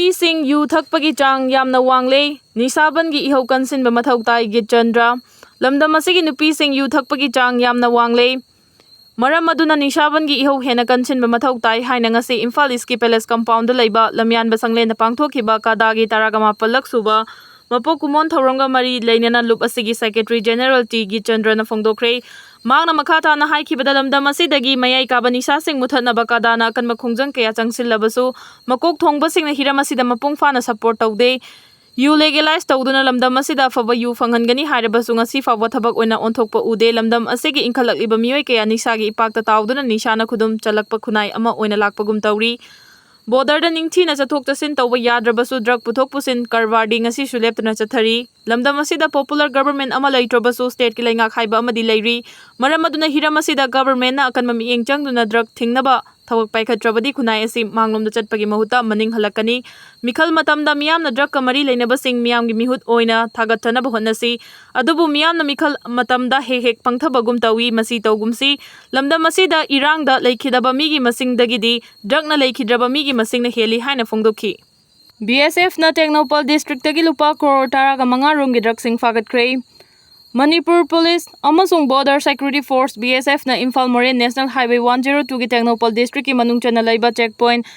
Nupising yu thakpagi chang yamna wangle nisabangi ihau kansinba mathau tai Gitchandra lamdam asigi nupising yu thakpagi chang yamna wangle maram aduna nisabangi ihau hena kansinba mathau tai haina ngasi Imphal Eastki Palace compound da leiba lamyan basanglen na pangthokhiba kadagi taragama palak suba Mapok kumon thorongga mari leinana lup asigi Secretary General T Gitchandra na phongdokre Maangna makhata na haikibada lamdam asidagi mayai kaba nisa sing muthatnaba kadana kanma khongjang kaya changsillabasu makok thongba singna hiram asida mapung fana support taude yu legalize tawduna lamdam asida faba yu fanghangani hairabasu ngasi fawa thabak oina onthokpa ude lamdam asigi inkhalakliba mioi kaya nisagi ipakta tawduna nishana khudum chalakpa khunai ama oina lakpagum tawri Border da ningthina chathok chasin tawba yadrabasu drug puthok pusin karwadi ngasi suleptna chathari lamdam asida popular government ama leitrabasu state ki laingak haiba amadi leiri maram aduna hiram asida government na akan mami engchangduna drug thingnaba thawak paikhatrabadi khunai asi manglomda chatpagi mahuta maning halakani mikhal matamda miyamna drug kamari leinaba sing miyamgi mihut oina thagatthana bahonasi adubu miyamna mikhal matamda hek pangthabagum tawi masi tawgumsi lamdam asida irangda leikhidaba migi masingdagidi drug na leikhidraba migi masingna heli haina phongdokhi BSF na Technopal district tagi lupa crore taraga manga roomgi drug sing fagatkhre Manipur Police amasung Border Security Force BSF na Imphal Moraine National Highway 102 ki Technopal district ki manung chana laiba checkpoint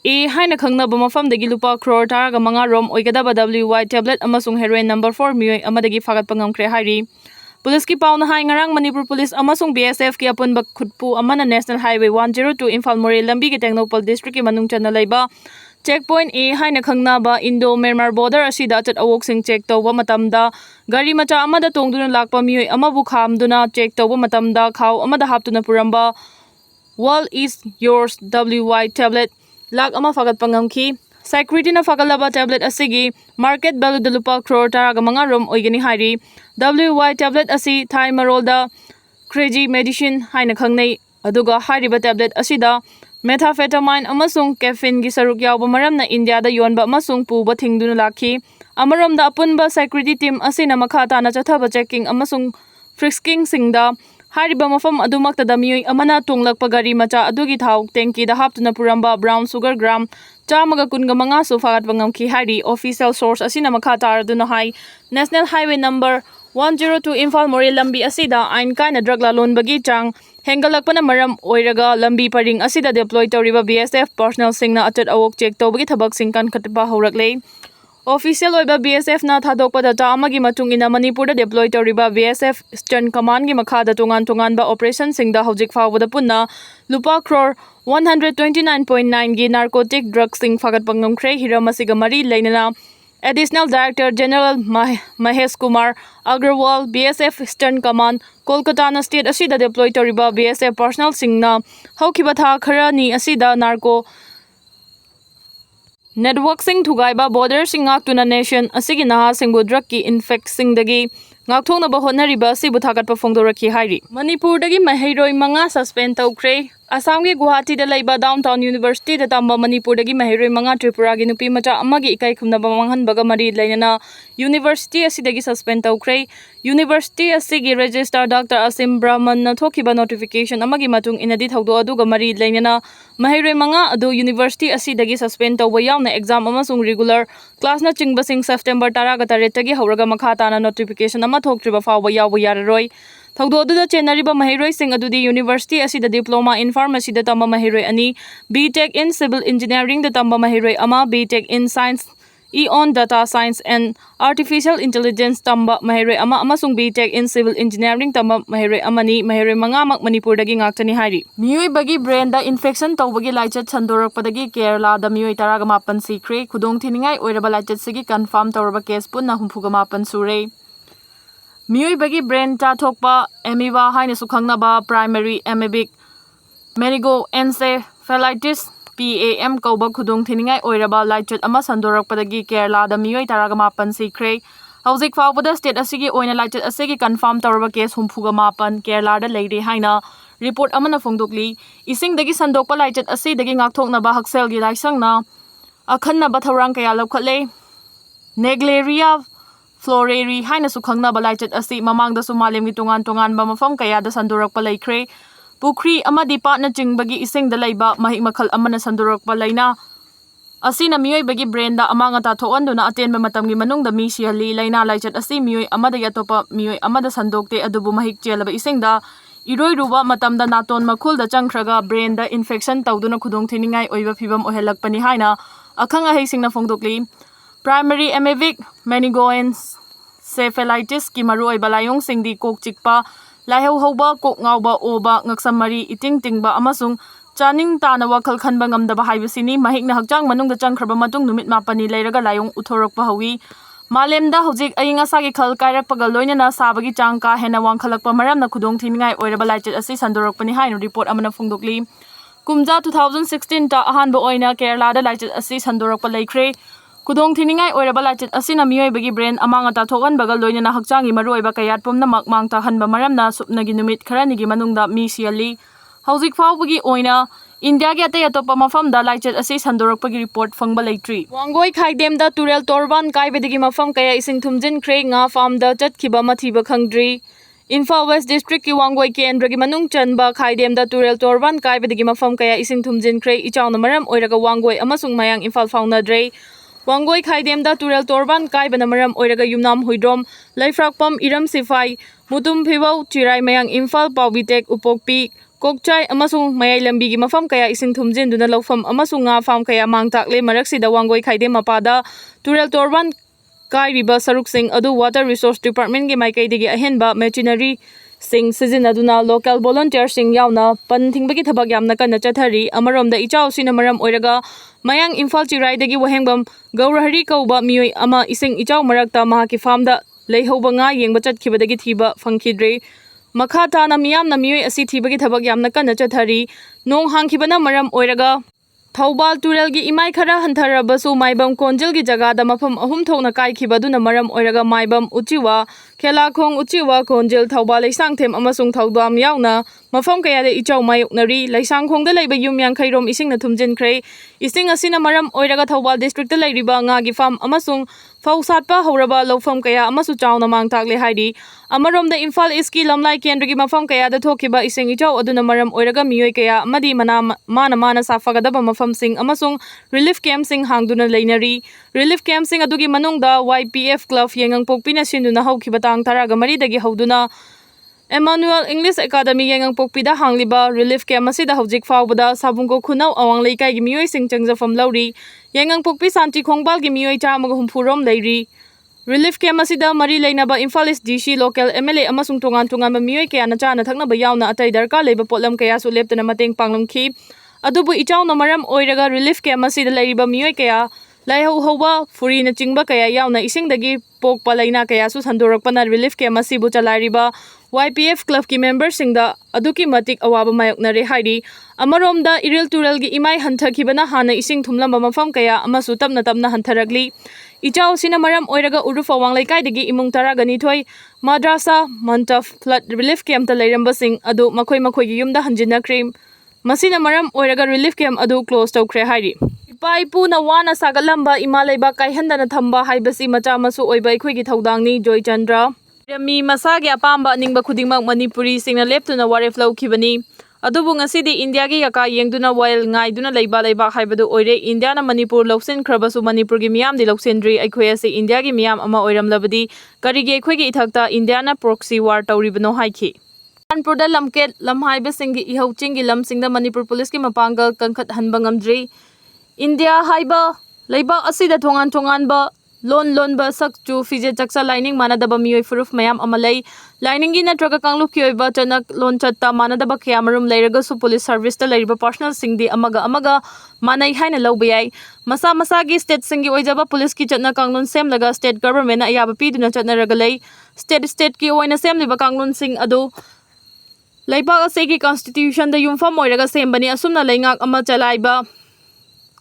E haina khangnaba mafamdagi lupa crore taraga manga room oigadaba WY tablet amasung heroin number 4 Meeoi amadagi fagatpa ngamkhre hairi Police ki pauna hai ngarang Manipur Police amasung BSF ki apunba khutpu amana National Highway 102 Imphal Moraine lambi ki Technopal district ki manung chana laiba checkpoint E haina khangnaba Indo-Myanmar border asida chat awok sing check tawba matamda gari macha amada tongduna lakpa mioi amabu khamduna check tawba matamda khaw amada haptuna puramba wall is yours WY tablet lak ama fagat pangamki security na fagalaba tablet asigi market value da lupa crore taraga manga rom oigani hairi WY tablet asi thai marolda crazy medicine haina khangnei aduga hairiba tablet asida methamphetamine amasung caffeine gi saruk yawba maramna India da yonba amasung puba thingduna lakhi amaramda apunba security team asina makhata na chathaba checking amasung frisking singda hariba mafam adumakta da mioi amana tunglakpa gari macha adugi thau tanki da haptuna puramba brown sugar gram chamaga kunga manga so fagat bangamki hari official source asina makhata aduna hai National Highway number 102 Imphal Moraine lambi asida ain kaina drug lalon bagi chang hengalakpana maram oiraga lambi paring asida deploy tawriba BSF personnel singna achat awok check tawbagi thabak sing kan khatba horaklei official oiba BSF na thadokpa data amagi matungina Manipur da deploy tawriba BSF Eastern Command gi makhada tongan ba operation singda hojik fawada punna lupa crore 129.9 gi narcotic drugs sing fagat pangamkhre hiramasiga mari leinana Additional Director General Mahesh Kumar Agrawal BSF Eastern Command Kolkata na state asida deploy tawriba BSF personnel singna haukiba tha kharani asida narco network sing thugaiba border sing ngaktuna nation asigi naha singbu drug ki infect singdagi ngakthongna ba honariba sibu thagatpa phongdorakhi hairi Manipur dagi mahairoi manga suspend tawkhre Assam gi Guwahati da laiba downtown university da tamba Manipur dagi mahairoi manga Tripura gi nupi macha amagi ikai khumna ba manghan baga mari lainana university asidagi suspend tawkhre university asigi registrar Dr. Asim Brahman na thokiba notification amagi matung inadi thawdo aduga mari lainana mahairoi manga adu university asidagi suspend tawba yauna exam amasung regular class na chingba sing September 10 ga taret tagi hauraga makhata na notification ama thoktriba fawba yawa yararoi Thawdo aduda chenariba mahairoi sing adudi university asida diploma in pharmacy da tamba mahairoi ani BTech in civil engineering da tamba mahairoi ama BTech in science on data science and artificial intelligence tamba mahairoi ama amasung BTech in civil engineering tamba mahairoi amani mahairoi manga mak Manipur dagi ngaktani hairi mioi bagi brain da infection tawbagi laichat chandorakpadagi Kerala da mioi 18 sikre khudong thiningai oiraba laichat sigi confirm tawraba case punna 38 sure Meeoi bagi brain ta thokpa amoeba haina sukhangnaba primary amoebic meningoencephalitis PAM kauba khudong thiningai oiraba laichat ama sandorakpadagi Kerala da mioi 18 sikre hauzik fawbada state asigi oina laichat asigi confirm tawraba case 38 Kerala da leire haina report amana phongdokli ising dagi sandokpa laichat asi dagi ngakthoknaba haksel gi laisangna akhanna ba thorang kaya lokhatle Negleria Floreri haina sukhangna balaichat asi mamangda sumalemgi tungan ba mafam kaya da sandurakpa laikre pukri amadi patna chingbagi ising da laiba mahik makhal amana sandurakpa laina asina miyoibagi brainda amanga ta thoanduna atenba matamgi manungda mi siali laina laichat asi miyoi amada yatopa miyoi amada sandokte adubu mahik chelaba isingda iroi ruba matamda naton makhulda changkhraga brainda infection tawduna khudong thiningai oiba phibam ohelakpani haina akhang aheisingna phongdokli primary amebic meningoencephalitis ki maru oiba layong singdi kok chikpa laihau hoba kok ngauba oba ngaksamari iting tingba amasung chaning tana wakhal khanba ngamdaba haibasini mahikna hakchang manungda changkhraba matung numit mapani leiraga layong uthorokpa hawi malemda hojik ayinga sagi khal kairakpaga loinana sabagi chang ka hena wangkhalakpa maramna khudong thiningai oiraba laichet asi sandorokpani hainu report amana phongdokli kumja 2016 ta ahanba oina Kerala da laichet asi sandorokpa leikhre khudong thiningai oiraba laichet asina miyoibagi brain amanga ta thoganbaga loinana hakchangi maru oiba kayat pumna makmang ta hanba maramna supnagi numit kharanigi manungda mi siali hauzik faubagi oina India ge atay atopa mafam da laichet asi sandorokpagi report fangba leitri wangoi khaidem da turel torban kaibedigi mafam kaya ising thumjin kre nga farm da chatkiba mathiba khangdri Imphal West District ki wangoi kendragi manung chanba khaidem da turel torban kaibedigi mafam kaya ising thumjin kre ichawna maram oiraga wangoi amasung mayang Imphal faunadre wangoi khaidem da turel torban kaibana maram oiraga yumnam huidrom laifrakpam iram sifai mutum phibau chirai mayang Imphal paubitek upokpi kokchai amasung mayai lambi gi mafam kaya ising thumjin duna lofam amasung nga farm kaya mangtakle maraksi da wangoi khaide mapada turel torban kai riba saruk sing adu water resource department gi maikai digi ahenba machinery sing sizinaduna local volunteer sing yauna panthing bagi thabak yamna kana chathari amarom da ichau sina maram oiraga mayang Imphal chirai dagi wahengbam gaurahari kauba miyoi ama ising ichau marakta mahaki farm da leihoba nga yengba chatkiba dagi thiba fangkhidre makha tana miyam na miyoi asi thibagi thabak yamna kana chathari nong hangkhibana maram oiraga Thaubal turel gi imai khara hantharabasu maibam konjil gi jaga da mafam ahum thokna kai khibaduna maram oiraga maibam uchiwa khelakhong uchiwa konjil Thaubal leisang them amasung thaudam yauna mafam kaya de ichau mayoknari leisang khong da leiba yum yang khairom ising na thumjin khre ising asina maram oiraga Thaubal district da leiriba nga gi farm amasung fausatpa horaba lofam kaya amasu chauna mangtakle haidi amarom da Imphal East ki lamlai kendri gi mafam kaya da thokiba ising ichau aduna maram oiraga miyoi kaya amadi mana safaga da mafam sing amasung relief camp sing hangduna leinari relief camp sing adugi manungda YPF club yengang pokpina sinduna haukiba tang taraga mari dagi hauduna Emmanuel English Academy yengang pokpida hangliba relief camp asida hojik faubada sabungko khunau awang leikai gi miyoi sing changjafam lauri yengang pokpi santi khongbal gi miyoi chamaga humpurom leiri relief camp asida mari leinaba Imphal East DC local MLA amasung tongan miyoi kaya na chana thakna ba yauna atai darka leiba potlam kaya su leptana mateng panglamkhi adubu ichawna maram oiraga relief camp asida leiriba miyoi kaya laihau hoba furi na chingba kaya yauna isingdagi pokpa laina kaya su sandorakpana relief camp asibu chalairiba YPF club ki member singda aduki matik awaba mayoknare haidi amaromda iril turel gi imai hanthakibana hana ising thumlamba mafam kaya amasu tapna hantaragli ichaw sina maram oiraga urufa wanglai kaidagi imung taragani thoi madrasa mantaf flood relief camp ta leiramba sing adu makhoi gi yumda hanjina cream masina maram oiraga relief camp adu close tawkhre haidi ipai puna wana sagalamba imalaiba kaihandana thamba haibasi macha masu oiba ikhoi gi thaudangni Joy Chandra mi masagi apamba ningba khudingmak manipuri singna leptuna waref laukibani adubu ngasidi India gi yaka yengduna while ngaiduna leiba haibadu oire India na Manipur loksin khrabasu Manipur gi miyam di loksindri aikhoi ase India gi miyam ama oiramlabadi karige aikhoi gi ithakta India na proxy war tawribano haikhi Manipur da lamket lamhaiba singi ihau chingi lamsingda Manipur police ki mapangal kankhat hanba ngamdri India haiba leiba asida thongan ba lon ba sakchu fije chaksa lining manadaba miyoi furuf mayam amalai lining gi natraga kanglup ki oiba chanak lon chatta manadaba kyamarum leiraga su police service ta leiriba personal singdi amaga manai haina lobiyai masa gi state singi oijaba police ki chatna kanglun sem laga state government na ayaba piduna chatna ragalai state ki oina sem liba kanglun sing adu leiba ase ki constitution da yumfam oiraga sembani asumna leingak ama chalaiba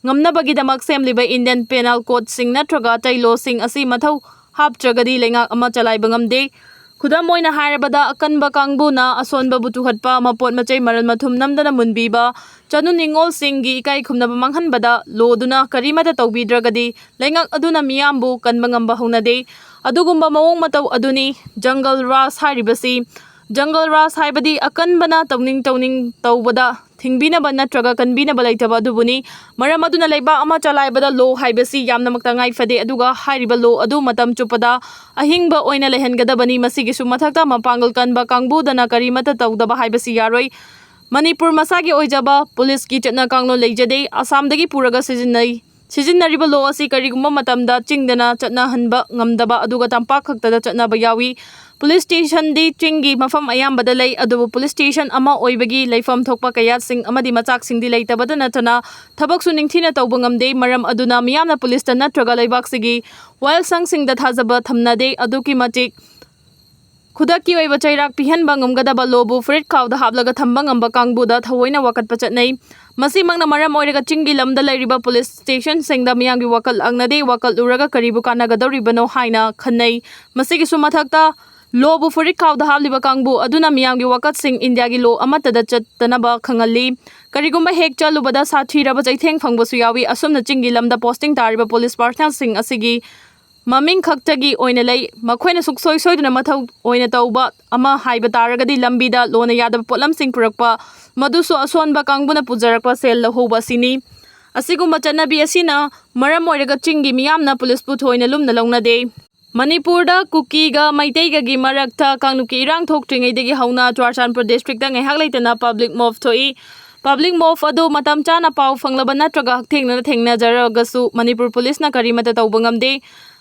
ngamnabagi damak semliba Indian Penal Code sing natraga tailo sing asi mathau haptragadi lengak ama chalaiba ngamde khudam oina hairabada akanba kangbu na asonba butu hatpa mapot machai maral mathum namdana munbiba chanu ningol singi ikai khumnaba manghanbada loduna karimata tawbidragadi lengak aduna miyambu kanba ngamba honade adugumba mawong mataw aduni jungle ras haribasi Jungle Rush haibadi akanbana tawning tawbada thingbinaba natraga kanbinaba leitaba adubuni maram aduna leiba ama chalaibada lo haibasi yamna makta ngai fade aduga hairiba lo adu matam chupada ahingba oina lehengadabani masigi su mathakta mapangal kanba kangbudana karimata tawdaba haibasi yaroi Manipur masagi oijaba police ki chatna kanglo leijade Assam dagi puraga sijinnariba lo asi karigumba matamda chingdana chatna hanba ngamdaba aduga tampak khaktada chatna bayawi Police station di chingi mafam ayambada lay adubu police station ama oibagi leifam thokpa kayat sing amadi machak sing di leitabada natana thabak su ningthina tawba ngamde maram aduna miyamna police ta natraga leibak sigi while sang sing da thajaba thamnade aduki matik khudaki oiba chairak pihanba ngamgadaba lobu frit khawda hablaga thamba ngamba kangbuda thawoina wakat pachatnei masi mangna maram oiraga chingi lamda lairiba police station singda miyamgi wakal angnade wakal uraga karibu kanagadoribano haina khannei masigi su mathakta Lobu furik khawda habliba kangbu aduna miyamgi wakat sing India gi lo amatada chattanaba khangali karigumba hek chalubada sathiraba chaitheng phangbasu yawi asumna chingi lamda posting tariba police personnel sing asigi maming khaktagi oina lei makhoina suksoi soiduna mathau oina tauba ama haiba taragadi lambida lona yadaba potlam sing purakpa madusu asonba kangbuna pujarakpa sel lahoba sini asigumba chanabi asina maram oiraga chingi miyamna police pu thoina lumna launade Manipur da Kuki ga Maitai ga gi marakta kangnuki irang thoktringaidagi hauna Churachandpur district da ngaihak leitana public mob thoi public mob ado matam chana pau fanglaba natraga thengna jaragasu Manipur police na karimata tawbangamde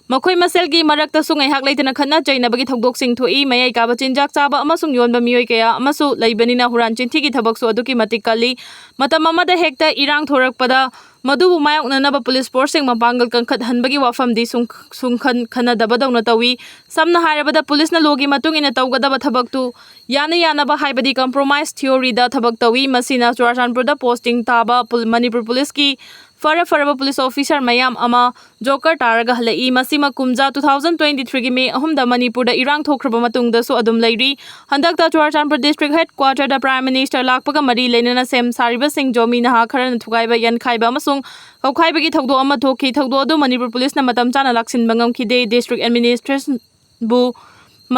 makhoi masel gi marakta su ngaihak leitana khanna chainabagi thogdok sing thoi mayai ka bachinjak chaba amasung yonba mioi kaya amasu leibanina huran chinthi gi thabak su aduki matik kali matam amada hekta irang thorakpada Madubu mayok na naba police forcing mapangal kangkat hanbagi wafam di sungkhan khanadaba daw na tawi samna hairabada police na logi matung ina tawgadaba thabak tu yana ba haibadi compromise theory da thabak tawi masina Churachandpur da posting taba Manipur police ki faraba police officer mayam ama joker taraga halai masima kumja 2023 gi May ahumda Manipur da irang thokraba matung da su adum leiri handak da Churachandpur district headquarter da prime minister lakpaga mari lenana sem sariba sing jomi na ha kharan thugaiba yan khaiba amasung kaukhaiba gi thogdo ama thoki thogdo adu Manipur police na matam chana laksin bangam khide district administration bu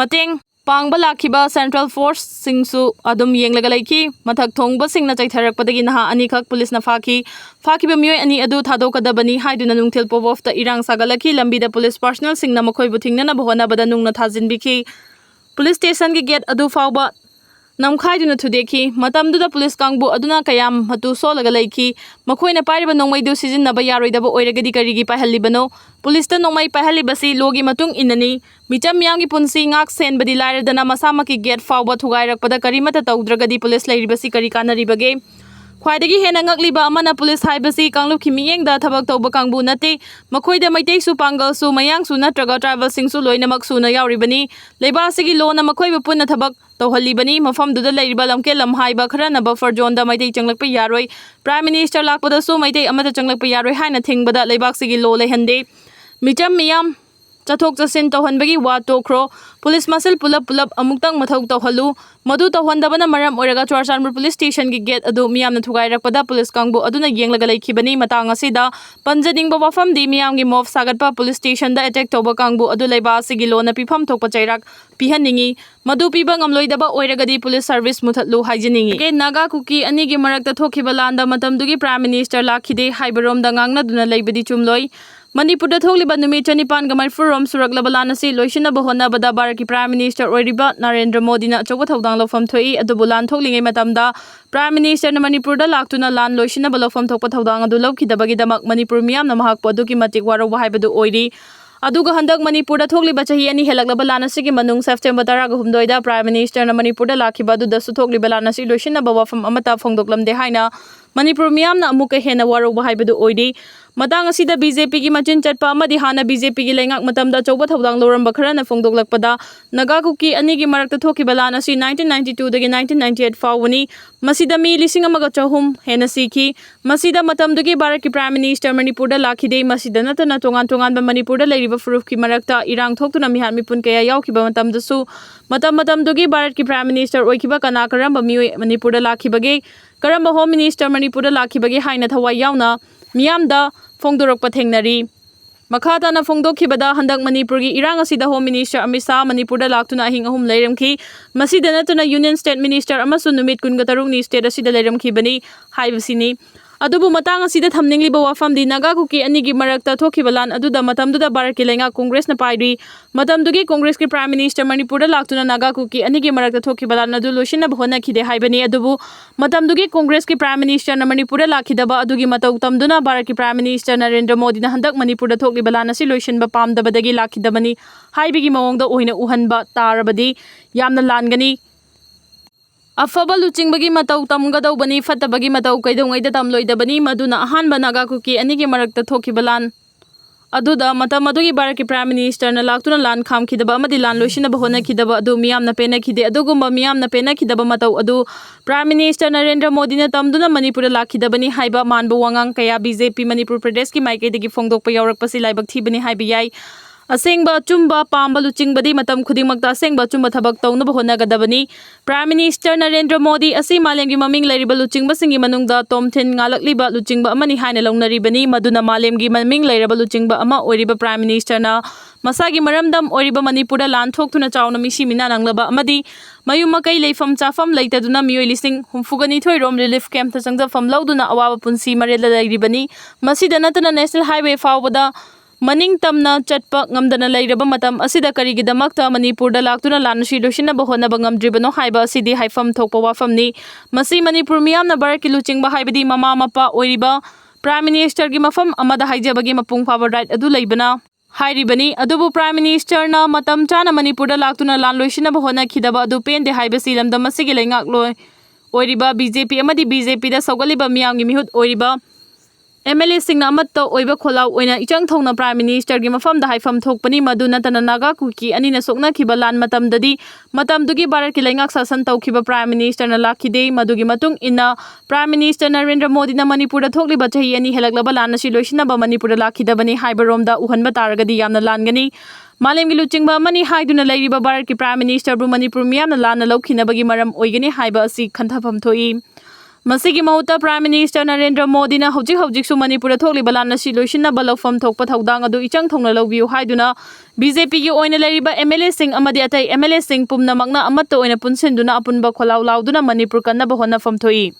mateng Pangba lakhiba Central Force singsu adum yenglaga laiki mathak thongba singna chaitharakpadagi naha anikhak police na fakiba mioi ani adu thadokadabani haiduna nungthil pobof ta irang sagalaki lambida police personnel singna makhoi buthingna na bahona bada nungna thajinbiki police station gi gate adu fawba namkhaiduna thudeki matamduda police kangbu aduna kayam hatu solaga laiki makhoina pairiba nongmaidu sijinnaba yaroidaba oiragadi karigi pahalibano police ta nongmai pahalibasi logi matung inani micham miyamgi punsi ngak senbadi lairadana masamaki gate fawba thugairakpada karimata tawdragadi police lairibasi kari kanaribage khwaidagi hena ngakliba amana police haibasi kanglup khimiyengda thabak tawba kangbu nate makhoida maitai su pangal su mayang su natraga tribal sing su loinamak su na yauribani leibasigi lona makhoiba punna thabak tawhalibani mafamduda lairiba lamke lamhaiba kharana buffer zone da maitai changlakpa yaroi prime minister lakpada su maitai amata changlakpa yaroi haina thingbada leibaksigi lo lehande micham miyam chathok chasin tawhanbagi wa tokro police masal pulap amuktang mathau tawhalu madu tawhandabana maram oraga Churachandpur police station gi gate adu miyamna thugairakpada police kangbu aduna yenglaga leikhibani matang asida panjadingba wafam di miyamgi mob sagatpa police station da attack tawba kangbu adu leiba sigi lona pifam thokpa chairak pihaningi madu piba ngamloidaba oiragadi police service muthatlu haijiningi ge Naga Kuki ani gi marakta thokhiba landa matamdugi prime minister lakhide haibarom da ngangna duna leibadi chumloi Manipur da thokliba numi chanipan gamai furom suraklaba lanasi loishina bahona bada baraki prime minister oiriba Narendra Modi na choba thodang lofam thoi adubu lan thoklingai matamda prime minister na Manipur da laktuna lan loishina balofam thokpa thodang adu lawkhidabagi damak Manipur miyam na mahak poduki matik waro haibadu oiri aduga handak Manipur da thokliba chahi ani helaklaba lanasi gi manung September 13 da prime minister na Manipur da lakhiba du da su thokliba lanasi loishina bawafam amata phongdoklamde haina Manipur miyam na amuka hena waro haibadu oiri matang asida BJP gi machin chatpa amadi hana BJP gi lengak matamda choba thodang loramba kharana phongdoklakpada Naga Kuki ani gi marakta thokiba lan asi 1992 dagi 1998 fawani masida mi lising amaga chahum hena sikhi masida matamdugi Bharatki prime minister Manipur da lakhide masida natana tongan ba Manipur da leiriba proof ki marakta irang thoktuna mihan mipun kaya yaukiba matamdasu matamdugi Bharatki prime minister oikiba kana karamba mioi Manipur da lakhibage karamba home minister Manipur da lakhibage haina thawai yauna miyamda phongdorokpa thengnari Makhatana phongdokhibada handak Manipurgi irang asida Home Minister Amit Shah Manipurda laktuna ahing ahum leiramki masida natuna Union State Minister amasu numit 13 ni state asida leiramkhibani haibasini adubu matang asida thamningliba wafamdi Naga Kuki anigi marakta thokhiba lan aduda matamduda Bharat ki lenga Congress na paidri matamdugi Congress ki Prime Minister Manipurda laktuna Naga Kuki anigi marakta thokhiba lan adu loishina bhona khide haibani adubu matamdugi Congress ki Prime Minister na Manipurda lakhidaba adugi matau tamduna Bharat ki Prime Minister Narendra Modi na handak Manipurda thokliba lan asi loishinba pamdabadagi lakhidabani haibigi mawongda oina uhanba tarabadi yamna langani Afaba lucingbagi matau tamgadawbani fattabagi matau kaidongaida tamloidabani maduna ahanba Naga Kuki anigi marakta thokibalan aduda matam adugi Bharat ki Prime Minister na laktuna lan khamkhidaba amadi lan loisinaba honakhidaba adu miyamna penakhide adugumba miyamna penakhidaba matau adu Prime Minister Narendra Modi na tamduna Manipur lakhidabani haiba manba wangang kaya BJP Manipur Pradesh ki maikaidagi phongdokpa yaurakpasi laibak thibani haiba yai Asengba chumba pamba luchingbadi matam khudingmakta asengba chumba thabak tawnaba honagadabani Prime Minister Narendra Modi asi malemgi maming lairiba luchingbasinggi manungda tomthen ngalakliba luchingbा amani haina launaribani maduna malemgi maming lairaba luchingbा ama oiriba Prime Minister na masagi maramdam oiriba Manipurda lan thokthuna chawna misimina nanglaba amadi mayumakai leifam chafam leitaduna Meeoi lising humfugani thoirom relief camp ta changdafam lauduna awaba punsi marela lairibani masida natana National Highway fawbada Maning tamna chatpa ngamdana lairaba matam asida karigidamakta Manipurda laktuna lanasi loisinaba honaba ngamdribano haiba asidi haifam thokpa wafamni masi Manipur miyamna Bharat ki luchingba haibadi mama mapa oiriba Prime Minister gi mafam amada haijabagi mapung phaba right adu leibana hairibani adubu Prime Minister na matam chana Manipurda laktuna lan loisinaba honakhidaba adu pende haibasi lamdam asigi leingak loi oiriba BJP amadi BJP da sogaliba miyamgi mihut oiriba MLA singna amatta oiba kholau oina ichang thongna Prime Minister gi mafamda haifam thokpani maduna tana Naga Kuki anina sokna khiba lan matamdadi matamdugi Bharat ki leingak sasan tawkhiba Prime Minister na lakhide madugi matung inna Prime Minister Narendra Modi na Manipurda thokliba chahi ani helaklaba lan asi loisinaba Manipurda lakhidabani haibaromda uhanba taragadi yamna langani Malemgi luchingba amani haiduna lairiba Bharat ki Prime Minister bru Manipur miyamna lanna laukhinabagi maram oigani haiba asi khanthafam thoi Masigi mahuta Prime Minister Narendra Modi na hojik su Manipur thokliba lan asi loisinaba lawfam thokpa thaudang adu ichang thongna lawbiu haiduna BJP gi oina lairiba MLA sing amadi atai MLA sing pumnamakna amatta oina punsinduna apunba kholau lauduna Manipur kannaba honafam thoi